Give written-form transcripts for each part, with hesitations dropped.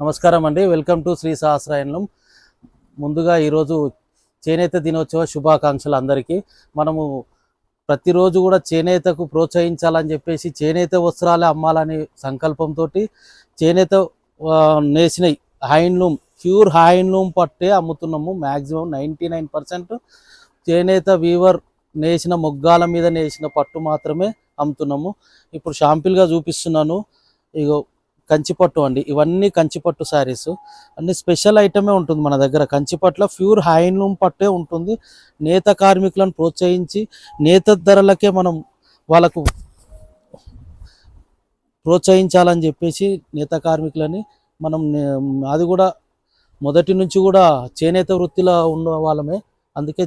నమస్కారం అండి. Welcome to Shri Sahasrayanam. ముందుగా ఈరోజు చేనేత దినోత్సవ శుభాకాంక్షలు అందరికీ. మనము ప్రతిరోజు కూడా చేనేతకు ప్రోత్సహించాలని చెప్పేసి చేనేత వస్త్రాలే అమ్మాలనే సంకల్పంతో చేనేత నేసినవి హ్యాండ్లూమ్ ప్యూర్ హ్యాండ్లూమ్ పట్టే అమ్ముతున్నాము. మ్యాక్సిమం 99% చేనేత వీవర్ నేసిన మొగ్గాల మీద నేసిన పట్టు మాత్రమే అమ్ముతున్నాము. ఇప్పుడు షాంపిల్గా చూపిస్తున్నాను. ఇగో కంచిపట్టు అండి. ఇవన్నీ కంచిపట్టు శారీస్ అన్ని స్పెషల్ ఐటమే ఉంటుంది మన దగ్గర. కంచిపట్టులో ప్యూర్ హ్యాండ్లూమ్ పట్టే ఉంటుంది. నేత కార్మికులను ప్రోత్సహించి నేత ధరలకే మనం వాళ్ళకు ప్రోత్సహించాలని చెప్పేసి నేత కార్మికులని మనం అది కూడా మొదటి నుంచి కూడా చేనేత వృత్తిలో ఉన్న వాళ్ళమే. అందుకే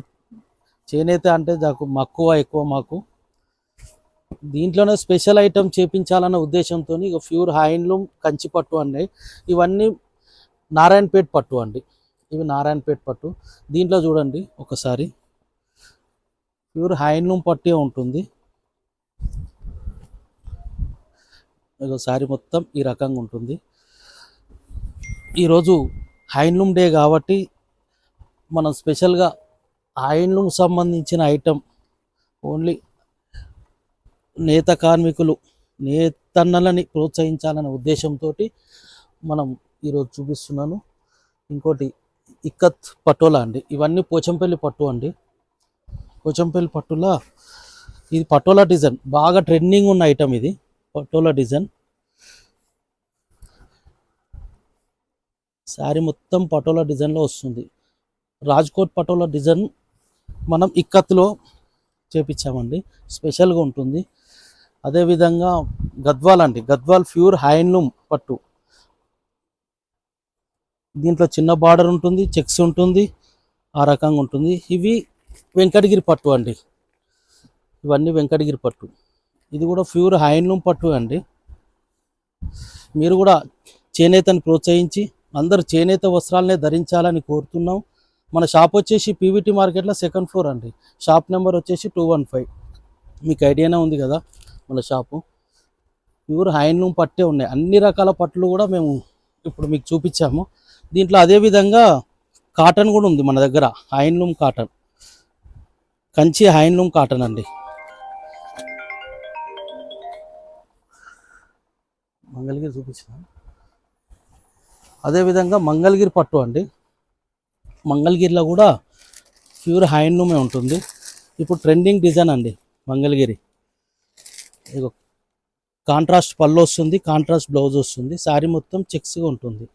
చేనేత అంటే నాకు మక్కువ ఎక్కువ మాకు. దీంట్లోనే స్పెషల్ ఐటమ్ చేపించాలన్న ఉద్దేశంతో ఇక ప్యూర్ హ్యాండ్లూమ్ కంచిపట్టు అన్నాయి. ఇవన్నీ నారాయణపేట పట్టు అండి. ఇవి నారాయణపేట పట్టు. దీంట్లో చూడండి ఒకసారి ప్యూర్ హ్యాండ్లూమ్ పట్టే ఉంటుంది. ఒకసారి మొత్తం ఈ రకంగా ఉంటుంది. ఈరోజు హ్యాండ్లూమ్ డే కాబట్టి మనం స్పెషల్గా హ్యాండ్లూమ్ సంబంధించిన ఐటమ్ ఓన్లీ నేత కార్మికులు నేతన్నలని ప్రోత్సహించాలనే ఉద్దేశంతో మనం ఈరోజు చూపిస్తున్నాను. ఇంకోటి ఇక్కత్ పటోలా అండి. ఇవన్నీ పోచంపల్లి పట్టు అండి. పోచంపల్లి పట్టులా ఇది పటోలా డిజైన్ బాగా ట్రెండింగ్ ఉన్న ఐటమ్. ఇది పటోలా డిజైన్. శారీ మొత్తం పటోలా డిజైన్లో వస్తుంది. రాజ్కోట్ పటోలా డిజైన్ మనం ఇక్కత్లో చేపించామండి. స్పెషల్గా ఉంటుంది. అదేవిధంగా గద్వాల్ అండి. గద్వాల్ ప్యూర్ హ్యాండ్లూమ్ పట్టు. దీంట్లో చిన్న బార్డర్ ఉంటుంది, చెక్స్ ఉంటుంది, ఆ రకంగా ఉంటుంది. ఇవి వెంకటగిరి పట్టు అండి. ఇవన్నీ వెంకటగిరి పట్టు. ఇది కూడా ప్యూర్ హ్యాండ్లూమ్ పట్టు అండి. మీరు కూడా చేనేతని ప్రోత్సహించి అందరు చేనేత వస్త్రాలనే ధరించాలని కోరుతున్నాం. మన షాప్ వచ్చేసి పీవీటీ మార్కెట్లో 2nd ఫ్లోర్ అండి. షాప్ నెంబర్ వచ్చేసి 215. మీకు ఐడియానే ఉంది కదా మన షాపు. ప్యూర్ హ్యాండ్లూమ్ పట్టే ఉన్నాయి. అన్ని రకాల పట్లు కూడా మేము ఇప్పుడు మీకు చూపించాము. దీంట్లో అదేవిధంగా కాటన్ కూడా ఉంది మన దగ్గర. Handloom cotton, Kanchi handloom cotton అండి. మంగళగిరి చూపించిన అదేవిధంగా మంగళగిరి పట్టు అండి. మంగళగిరిలో కూడా ప్యూర్ హ్యాండ్లూమే ఉంటుంది. ఇప్పుడు ట్రెండింగ్ డిజైన్ అండి మంగళగిరి. కాంట్రాస్ట్ పళ్ళు వస్తుంది, కాంట్రాస్ట్ బ్లౌజ్ వస్తుంది. శారీ మొత్తం చెక్స్గా ఉంటుంది.